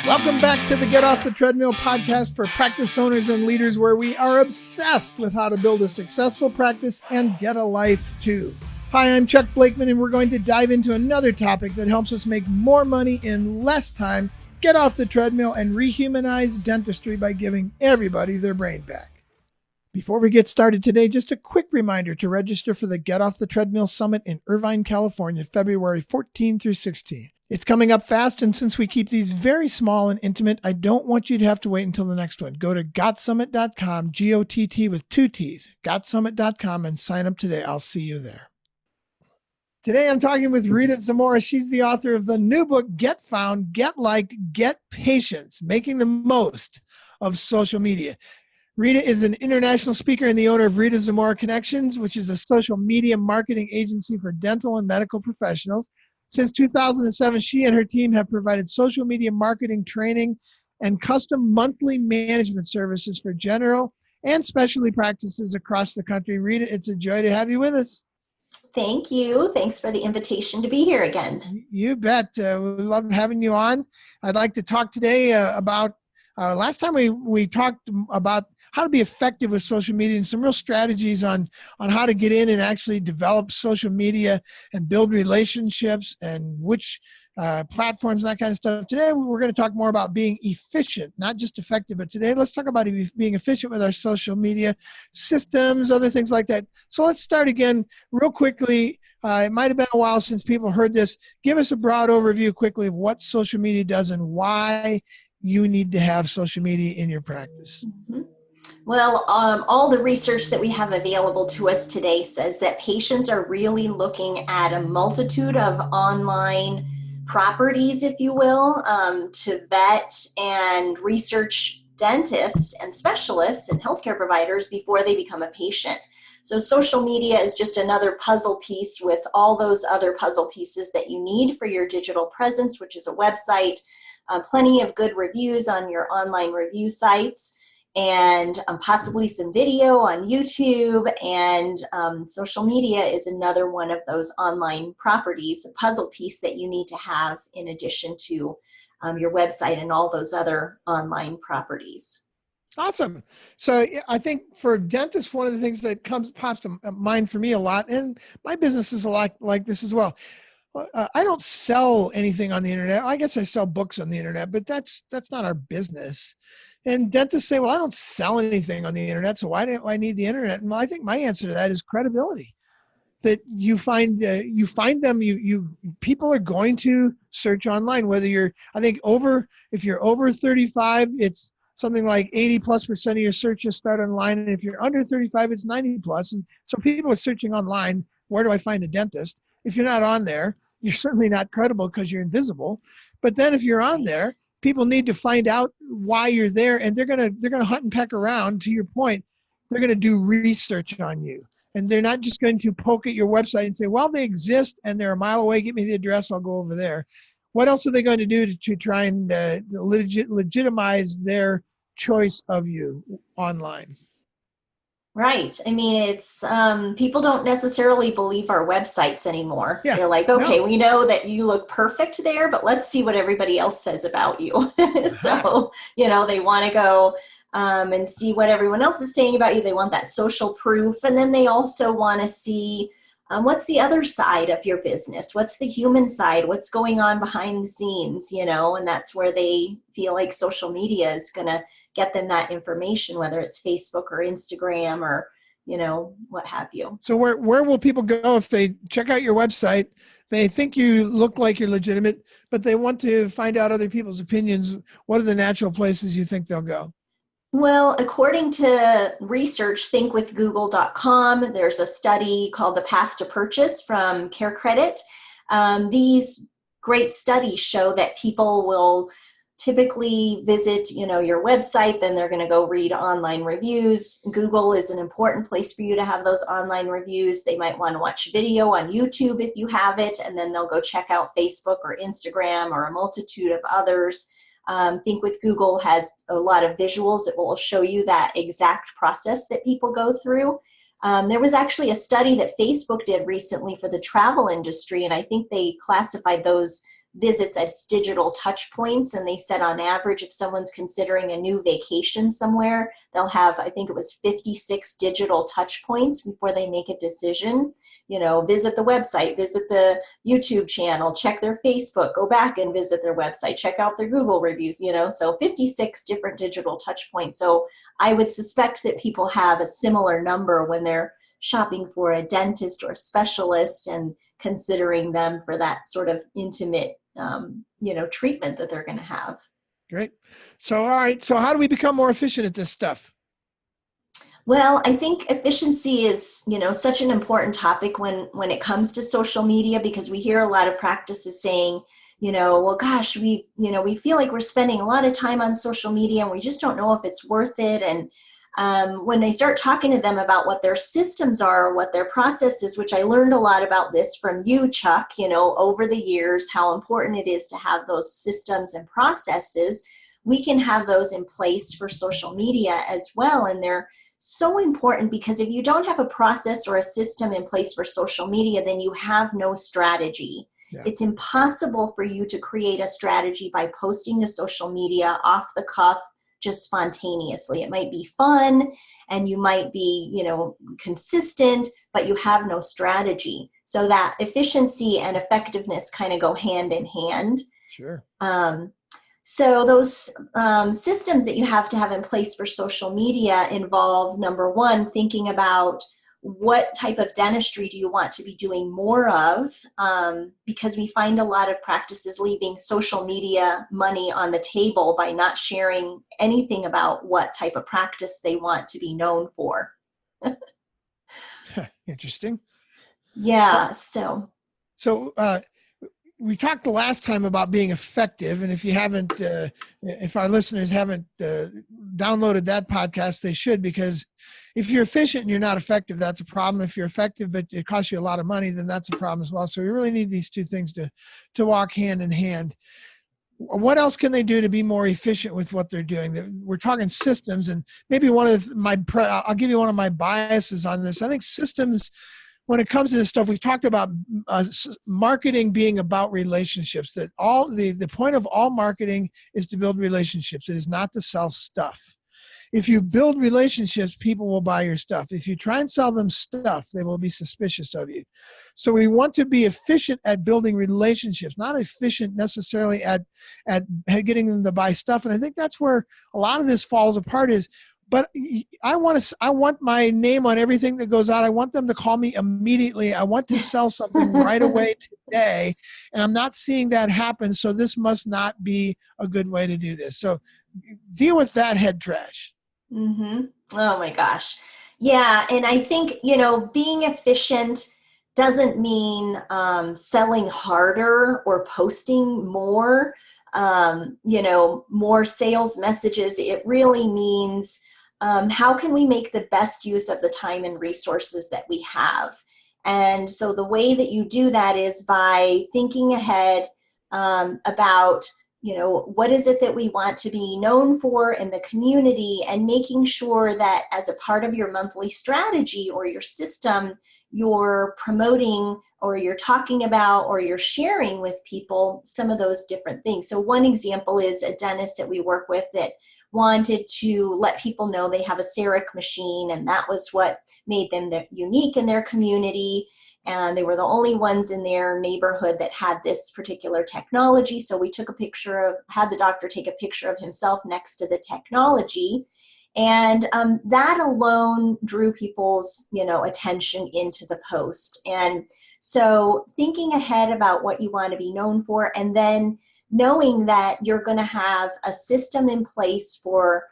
Welcome back to the Get Off the Treadmill podcast for practice owners and leaders, where we are obsessed with how to build a successful practice and get a life too. Hi, I'm Chuck Blakeman, and we're going to dive into another topic that helps us make more money in less time, get off the treadmill, and rehumanize dentistry by giving everybody their brain back. Before we get started today, just a quick reminder to register for the Get Off the Treadmill Summit in Irvine, California, February 14 through 16. It's coming up fast, and since we keep these very small and intimate, I don't want you to have to wait until the next one. Go to gotsummit.com, G-O-T-T with two T's, gotsummit.com, and sign up today. I'll see you there. Today, I'm talking with Rita Zamora. She's the author of the new book, Get Found, Get Liked, Get Patience, Making the Most of Social Media. Rita is an international speaker and the owner of Rita Zamora Connections, which is a social media marketing agency for dental and medical professionals. Since 2007, she and her team have provided social media marketing training and custom monthly management services for general and specialty practices across the country. Rita, it's a joy to have you with us. Thank you. Thanks for the invitation to be here again. You bet. We love having you on. I'd like to talk today about, last time we talked about how to be effective with social media and some real strategies on how to get in and actually develop social media and build relationships and which platforms and that kind of stuff. Today, we're going to talk more about being efficient, not just effective, but today let's talk about being efficient with our social media systems, other things like that. So let's start again real quickly. It might have been a while since people heard this. Give us a broad overview quickly of what social media does and why you need to have social media in your practice. Mm-hmm. Well, all the research that we have available to us today says that patients are really looking at a multitude of online properties, if you will, to vet and research dentists and specialists and healthcare providers before they become a patient. So social media is just another puzzle piece with all those other puzzle pieces that you need for your digital presence, which is a website, plenty of good reviews on your online review sites, and possibly some video on YouTube, and social media is another one of those online properties, a puzzle piece that you need to have in addition to your website and all those other online properties. Awesome. So I think for dentists, one of the things that pops to mind for me a lot, and my business is a lot like this as well. I don't sell anything on the internet. I guess I sell books on the internet, but that's not our business. And dentists say, well, I don't sell anything on the internet, so why do I need the internet? And I think my answer to that is credibility. That you find them, people are going to search online, whether if you're over 35, it's something like 80+% of your searches start online. And if you're under 35, it's 90+. And so people are searching online, where do I find a dentist? If you're not on there, you're certainly not credible because you're invisible. But then if you're on there, people need to find out why you're there, and they're gonna hunt and peck around. To your point, they're gonna do research on you, and they're not just going to poke at your website and say, "Well, they exist and they're a mile away. Give me the address. I'll go over there." What else are they going to do to try and legitimize their choice of you online? Right. I mean, it's people don't necessarily believe our websites anymore. Yeah, they're like, okay, no. We know that you look perfect there, but let's see what everybody else says about you. So, they want to go and see what everyone else is saying about you. They want that social proof. And then they also want to see what's the other side of your business? What's the human side? What's going on behind the scenes, and that's where they feel like social media is going to get them that information, whether it's Facebook or Instagram or, what have you. So where will people go if they check out your website? They think you look like you're legitimate, but they want to find out other people's opinions. What are the natural places you think they'll go? Well, according to research, thinkwithgoogle.com, there's a study called The Path to Purchase from CareCredit. These great studies show that people will typically visit, your website, then they're going to go read online reviews. Google is an important place for you to have those online reviews. They might want to watch video on YouTube if you have it, and then they'll go check out Facebook or Instagram or a multitude of others. Think with Google has a lot of visuals that will show you that exact process that people go through. There was actually a study that Facebook did recently for the travel industry, and I think they classified those visits as digital touch points. And they said on average, if someone's considering a new vacation somewhere, they'll have, I think it was 56 digital touch points before they make a decision. Visit the website, visit the YouTube channel, check their Facebook, go back and visit their website, check out their Google reviews, so 56 different digital touch points. So I would suspect that people have a similar number when they're shopping for a dentist or a specialist and considering them for that sort of intimate, treatment that they're going to have. Great. So, all right. So how do we become more efficient at this stuff? Well, I think efficiency is, such an important topic when it comes to social media, because we hear a lot of practices saying, well, gosh, we feel like we're spending a lot of time on social media and we just don't know if it's worth it. And when they start talking to them about what their systems are, what their process is, which I learned a lot about this from you, Chuck, over the years, how important it is to have those systems and processes. We can have those in place for social media as well. And they're so important because if you don't have a process or a system in place for social media, then you have no strategy. Yeah. It's impossible for you to create a strategy by posting to social media off the cuff, just spontaneously. It might be fun and you might be, consistent, but you have no strategy. So that efficiency and effectiveness kind of go hand in hand. Sure. So those systems that you have to have in place for social media involve, number one, thinking about what type of dentistry do you want to be doing more of? Because we find a lot of practices leaving social media money on the table by not sharing anything about what type of practice they want to be known for. Interesting. Yeah. So we talked the last time about being effective, and if you haven't, if our listeners haven't downloaded that podcast, they should, because if you're efficient and you're not effective, that's a problem. If you're effective but it costs you a lot of money, then that's a problem as well. So we really need these two things to walk hand in hand. What else can they do to be more efficient with what they're doing? We're talking systems, and maybe I'll give you one of my biases on this. I think systems, when it comes to this stuff, we talked about marketing being about relationships, that all the point of all marketing is to build relationships. It is not to sell stuff. If you build relationships, people will buy your stuff. If you try and sell them stuff, they will be suspicious of you. So we want to be efficient at building relationships, not efficient necessarily at getting them to buy stuff. And I think that's where a lot of this falls apart is, but I want my name on everything that goes out. I want them to call me immediately. I want to sell something right away today. And I'm not seeing that happen. So this must not be a good way to do this. So deal with that head trash. Mm-hmm. Oh my gosh. Yeah. And I think, being efficient doesn't mean selling harder or posting more, more sales messages. It really means how can we make the best use of the time and resources that we have? And so the way that you do that is by thinking ahead about what is it that we want to be known for in the community, and making sure that as a part of your monthly strategy or your system, you're promoting or you're talking about or you're sharing with people some of those different things. So one example is a dentist that we work with that wanted to let people know they have a CEREC machine, and that was what made them unique in their community. And they were the only ones in their neighborhood that had this particular technology. So we had the doctor take a picture of himself next to the technology. And that alone drew people's, attention into the post. And so thinking ahead about what you want to be known for, and then knowing that you're going to have a system in place for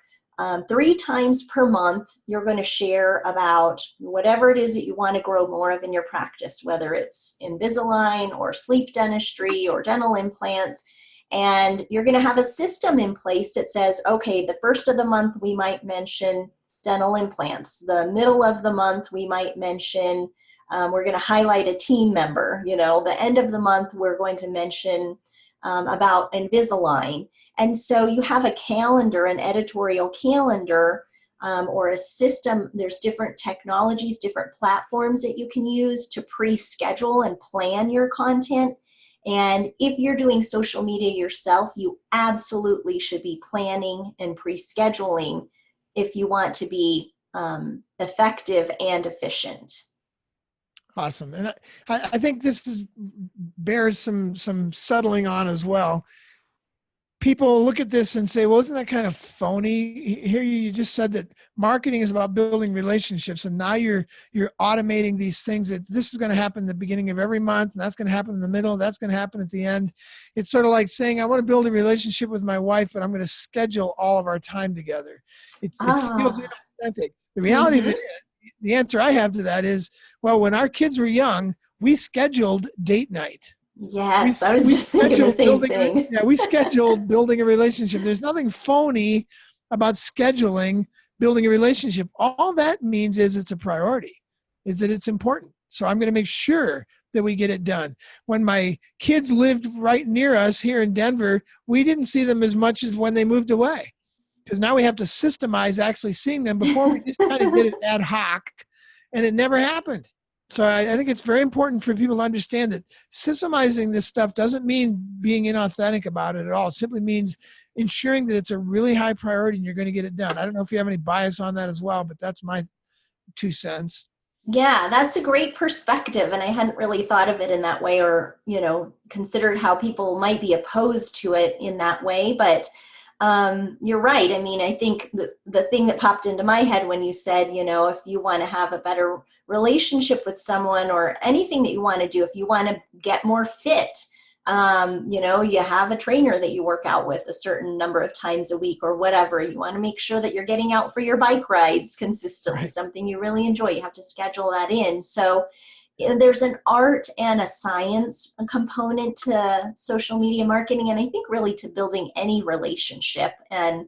3 times per month, you're going to share about whatever it is that you want to grow more of in your practice, whether it's Invisalign or sleep dentistry or dental implants. And you're going to have a system in place that says, okay, the first of the month, we might mention dental implants. The middle of the month, we might mention, we're going to highlight a team member. The end of the month, we're going to mention about Invisalign. And so you have a calendar, an editorial calendar, or a system. There's different technologies, different platforms that you can use to pre-schedule and plan your content. And if you're doing social media yourself, you absolutely should be planning and pre-scheduling if you want to be effective and efficient. Awesome. And I think bears some settling on as well. People look at this and say, well, isn't that kind of phony? Here you just said that marketing is about building relationships, and now you're automating these things that this is going to happen at the beginning of every month, and that's going to happen in the middle, that's going to happen at the end. It's sort of like saying, I want to build a relationship with my wife, but I'm going to schedule all of our time together. It feels inauthentic. The reality of it is, the answer I have to that is, well, when our kids were young, we scheduled date night. Yes, I was just thinking the same thing. Yeah, we scheduled building a relationship. There's nothing phony about scheduling building a relationship. All that means is it's a priority, is that it's important. So I'm going to make sure that we get it done. When my kids lived right near us here in Denver, we didn't see them as much as when they moved away, because now we have to systemize actually seeing them. Before, we just kind of did it ad hoc, and it never happened. So I think it's very important for people to understand that systemizing this stuff doesn't mean being inauthentic about it at all. It simply means ensuring that it's a really high priority and you're going to get it done. I don't know if you have any bias on that as well, but that's my 2 cents. Yeah, that's a great perspective. And I hadn't really thought of it in that way, or, considered how people might be opposed to it in that way. But you're right. I mean, I think the thing that popped into my head when you said, if you want to have a better relationship with someone, or anything that you want to do, if you want to get more fit, you have a trainer that you work out with a certain number of times a week or whatever. You want to make sure that you're getting out for your bike rides consistently, right. Something you really enjoy. You have to schedule that in. So there's an art and a science component to social media marketing, and I think really to building any relationship. And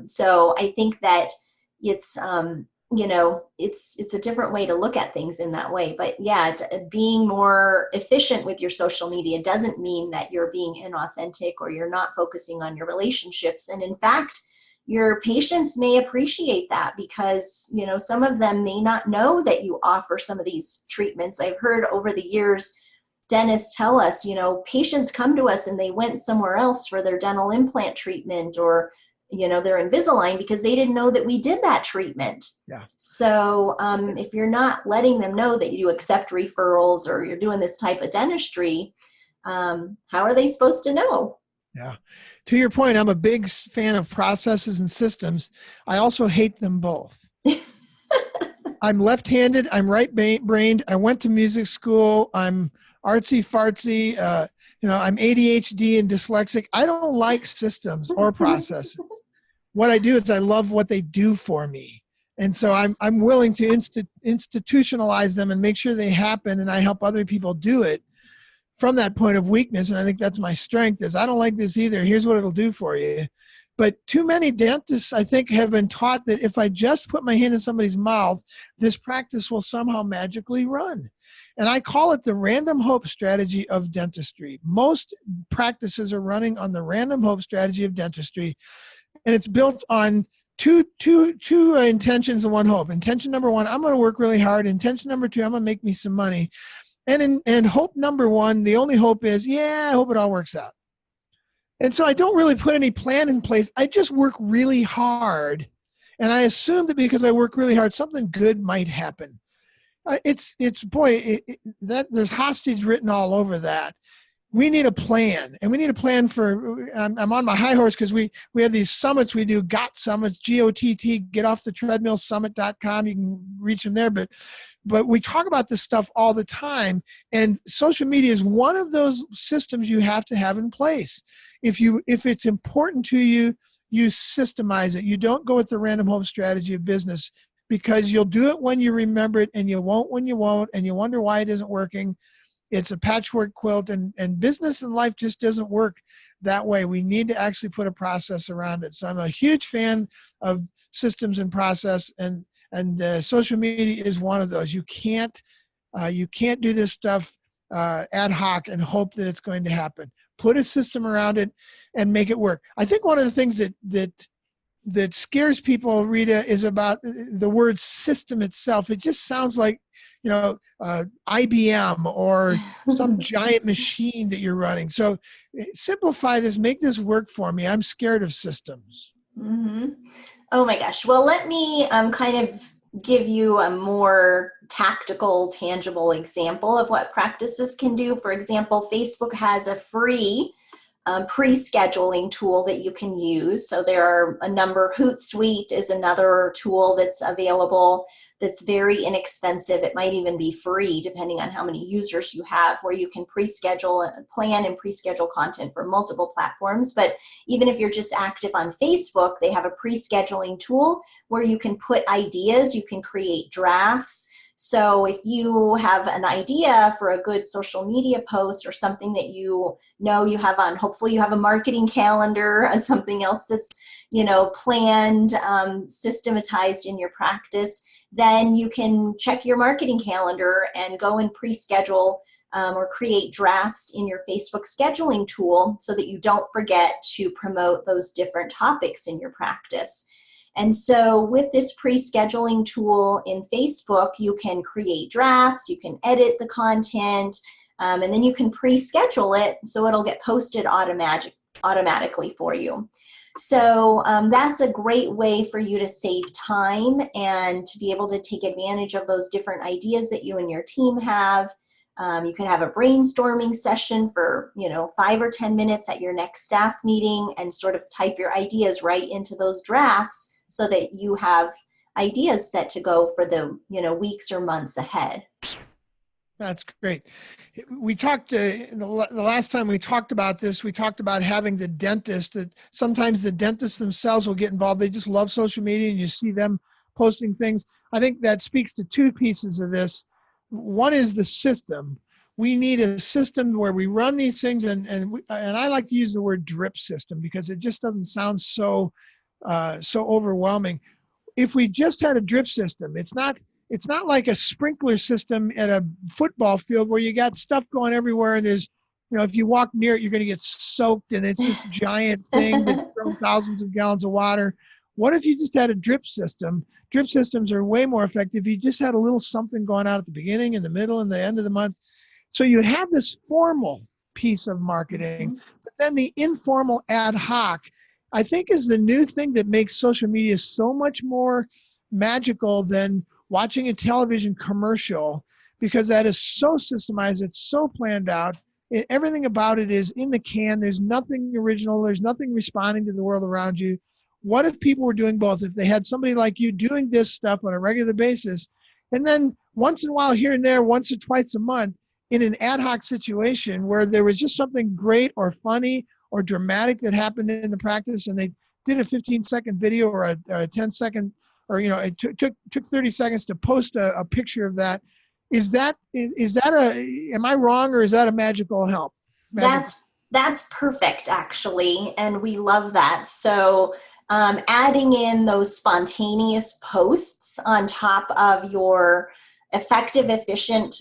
so I think that it's it's a different way to look at things in that way. But yeah, being more efficient with your social media doesn't mean that you're being inauthentic or you're not focusing on your relationships. And in fact, your patients may appreciate that, because, some of them may not know that you offer some of these treatments. I've heard over the years, dentists tell us, patients come to us and they went somewhere else for their dental implant treatment or, their Invisalign, because they didn't know that we did that treatment. Yeah. So if you're not letting them know that you accept referrals or you're doing this type of dentistry, how are they supposed to know? Yeah. To your point, I'm a big fan of processes and systems. I also hate them both. I'm left-handed. I'm right-brained. I went to music school. I'm artsy-fartsy. I'm ADHD and dyslexic. I don't like systems or processes. What I do is I love what they do for me. And so I'm willing to institutionalize them and make sure they happen, and I help other people do it from that point of weakness. And I think that's my strength, is I don't like this either. Here's what it'll do for you. But too many dentists, I think, have been taught that if I just put my hand in somebody's mouth, this practice will somehow magically run. And I call it the random hope strategy of dentistry. Most practices are running on the random hope strategy of dentistry. And it's built on two intentions and one hope. Intention number one, I'm going to work really hard. Intention number two, I'm going to make me some money. And hope number one, the only hope is, I hope it all works out. And so I don't really put any plan in place. I just work really hard. And I assume that because I work really hard, something good might happen. There's hostage written all over that. We need a plan, and we need a plan for, I'm on my high horse because we have these summits we do, GOTT summits, GOTT, GetOffTheTreadmillSummit.com. You can reach them there, but we talk about this stuff all the time, and social media is one of those systems you have to have in place. If it's important to you, you systemize it. You don't go with the random hope strategy of business, because you'll do it when you remember it, and you won't when you won't, and you wonder why it isn't working. It's a patchwork quilt, and business and life just doesn't work that way. We need to actually put a process around it. So I'm a huge fan of systems and process, and social media is one of those. You can't do this stuff ad hoc and hope that it's going to happen. Put a system around it and make it work. I think one of the things that that scares people, Rita, is about the word system itself. It just sounds like, IBM or some giant machine that you're running. So simplify this, make this work for me. I'm scared of systems. Mm-hmm. Oh my gosh. Well, let me kind of give you a more tactical, tangible example of what practices can do. For example, Facebook has a free pre-scheduling tool that you can use. So there are a number. Hootsuite is another tool that's available that's very inexpensive. It might even be free depending on how many users you have, where you can pre-schedule and plan and pre-schedule content for multiple platforms. But even if you're just active on Facebook, they have a pre-scheduling tool where you can put ideas, you can create drafts. So if you have an idea for a good social media post or something that you know you have on, hopefully you have a marketing calendar, something else that's, planned, systematized in your practice, then you can check your marketing calendar and go and pre-schedule or create drafts in your Facebook scheduling tool so that you don't forget to promote those different topics in your practice. And so with this pre-scheduling tool in Facebook, you can create drafts, you can edit the content, and then you can pre-schedule it so it'll get posted automatically for you. So that's a great way for you to save time and to be able to take advantage of those different ideas that you and your team have. You can have a brainstorming session for 5 or 10 minutes at your next staff meeting and sort of type your ideas right into those drafts so that you have ideas set to go for the weeks or months ahead. That's great. We talked, the last time we talked about this, we talked about having the dentist, that sometimes the dentists themselves will get involved. They just love social media and you see them posting things. I think that speaks to two pieces of this. One is the system. We need a system where we run these things, and I like to use the word drip system because it just doesn't sound so overwhelming. If we just had a drip system, it's not like a sprinkler system at a football field where you got stuff going everywhere and there's, if you walk near it, you're going to get soaked and it's this giant thing that's thrown thousands of gallons of water. What if you just had a drip system? Drip systems are way more effective. You just had a little something going out at the beginning, in the middle, and the end of the month. So you have this formal piece of marketing, but then the informal ad hoc, I think, is the new thing that makes social media so much more magical than watching a television commercial, because that is so systemized, it's so planned out. Everything about it is in the can. There's nothing original. There's nothing responding to the world around you. What if people were doing both? If they had somebody like you doing this stuff on a regular basis, and then once in a while here and there, once or twice a month, in an ad hoc situation where there was just something great or funny or dramatic that happened in the practice, and they did a 15-second video or a 10-second, or it took 30 seconds to post a picture of that. Is that am I wrong, or is that a magical help? That's perfect, actually, and we love that. So adding in those spontaneous posts on top of your effective, efficient,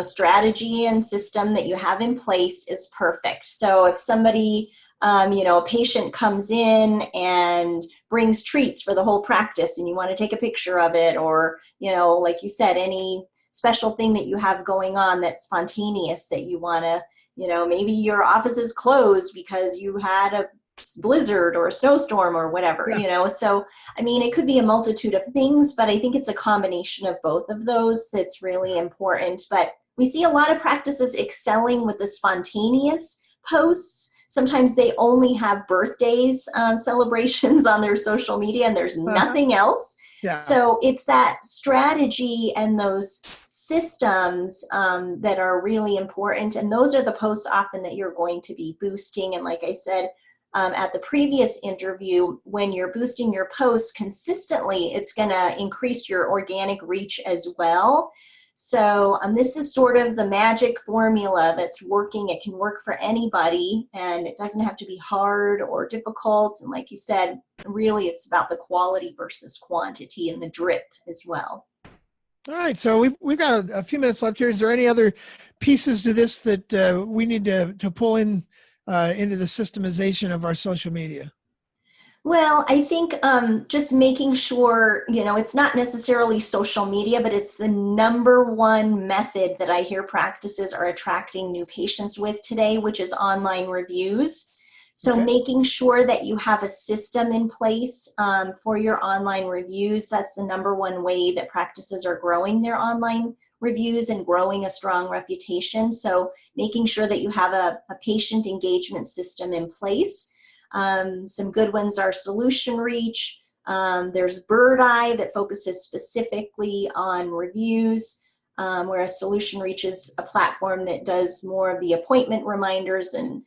strategy and system that you have in place is perfect. So if somebody, a patient comes in and brings treats for the whole practice and you want to take a picture of it, or, like you said, any special thing that you have going on that's spontaneous that you want to, maybe your office is closed because you had a blizzard or a snowstorm or whatever, so it could be a multitude of things, but I think it's a combination of both of those that's really important. But we see a lot of practices excelling with the spontaneous posts. Sometimes they only have birthdays, celebrations on their social media, and there's nothing else. Yeah. So it's that strategy and those systems that are really important, and those are the posts often that you're going to be boosting. And like I said, at the previous interview, when you're boosting your posts consistently, it's going to increase your organic reach as well. So this is sort of the magic formula that's working. It can work for anybody, and it doesn't have to be hard or difficult. And like you said, really it's about the quality versus quantity and the drip as well. All right, so we've got a few minutes left here. Is there any other pieces to this that we need to pull in into the systemization of our social media? Well, I think just making sure, it's not necessarily social media, but it's the number one method that I hear practices are attracting new patients with today, which is online reviews. So Okay. making sure that you have a system in place for your online reviews, that's the number one way that practices are growing their online reviews and growing a strong reputation. So making sure that you have a patient engagement system in place. Some good ones are Solution Reach. There's Bird Eye that focuses specifically on reviews, whereas Solution Reach is a platform that does more of the appointment reminders and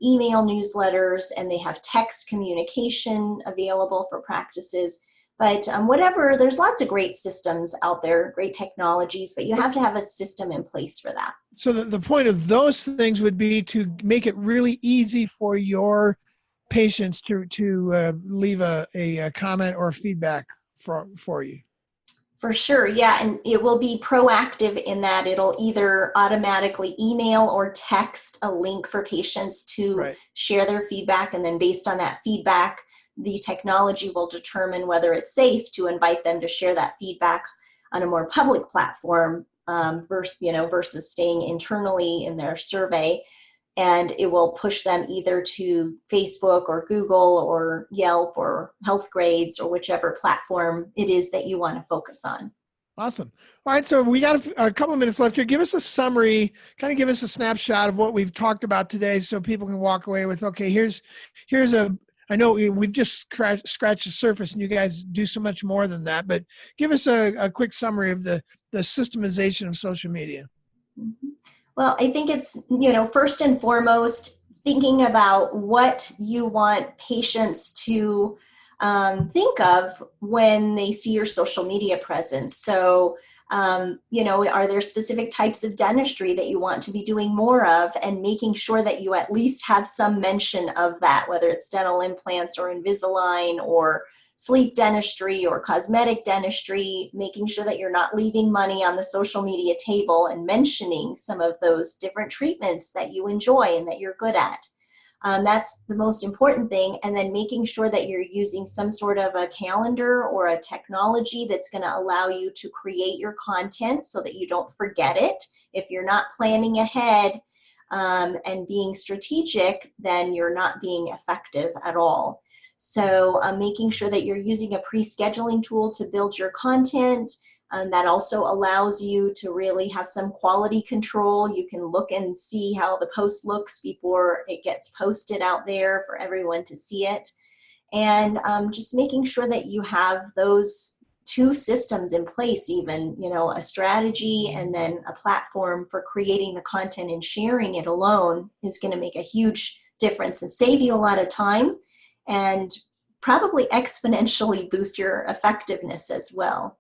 email newsletters, and they have text communication available for practices. But whatever, there's lots of great systems out there, great technologies, but you have to have a system in place for that. So the point of those things would be to make it really easy for your patients to leave a comment or feedback for you. For sure, yeah, and it will be proactive in that it'll either automatically email or text a link for patients to share their feedback, and then based on that feedback, the technology will determine whether it's safe to invite them to share that feedback on a more public platform versus staying internally in their survey. And it will push them either to Facebook or Google or Yelp or Healthgrades or whichever platform it is that you want to focus on. Awesome. All right. So we got a couple of minutes left here. Give us a summary, kind of give us a snapshot of what we've talked about today so people can walk away with, okay, I know we've just scratched the surface and you guys do so much more than that, but give us a quick summary of the systemization of social media. Mm-hmm. Well, I think it's, first and foremost, thinking about what you want patients to think of when they see your social media presence. So, are there specific types of dentistry that you want to be doing more of, and making sure that you at least have some mention of that, whether it's dental implants or Invisalign or sleep dentistry or cosmetic dentistry, making sure that you're not leaving money on the social media table and mentioning some of those different treatments that you enjoy and that you're good at. That's the most important thing. And then making sure that you're using some sort of a calendar or a technology that's going to allow you to create your content so that you don't forget it. If you're not planning ahead and being strategic, then you're not being effective at all. So making sure that you're using a pre-scheduling tool to build your content. That also allows you to really have some quality control. You can look and see how the post looks before it gets posted out there for everyone to see it. And just making sure that you have those two systems in place, even, a strategy and then a platform for creating the content and sharing it alone is going to make a huge difference and save you a lot of time and probably exponentially boost your effectiveness as well.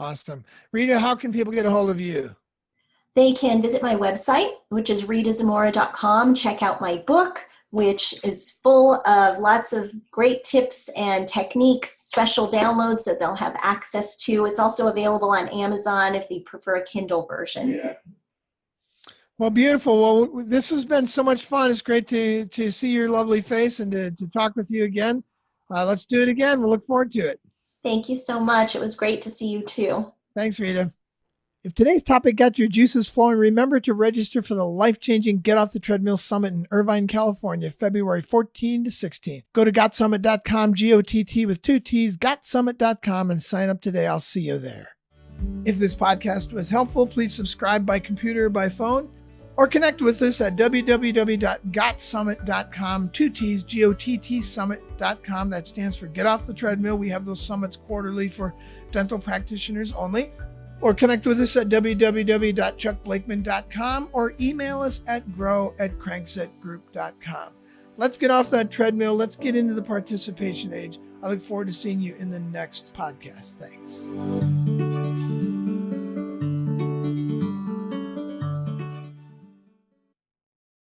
Awesome. Rita, how can people get a hold of you? They can visit my website, which is ritazamora.com. Check out my book, which is full of lots of great tips and techniques, special downloads that they'll have access to. It's also available on Amazon if they prefer a Kindle version. Yeah. Well, beautiful. Well, this has been so much fun. It's great to see your lovely face and to talk with you again. Let's do it again. We'll look forward to it. Thank you so much. It was great to see you too. Thanks, Rita. If today's topic got your juices flowing, remember to register for the life-changing Get Off the Treadmill Summit in Irvine, California, February 14 to 16. Go to gotsummit.com, G-O-T-T with 2 T's, gotsummit.com, and sign up today. I'll see you there. If this podcast was helpful, please subscribe by computer or by phone, or connect with us at www.gotsummit.com, 2 T's, G-O-T-T summit.com. That stands for Get Off the Treadmill. We have those summits quarterly for dental practitioners only. Or connect with us at www.chuckblakeman.com or email us at grow@cranksetgroup.com. Let's get off that treadmill. Let's get into the participation age. I look forward to seeing you in the next podcast. Thanks.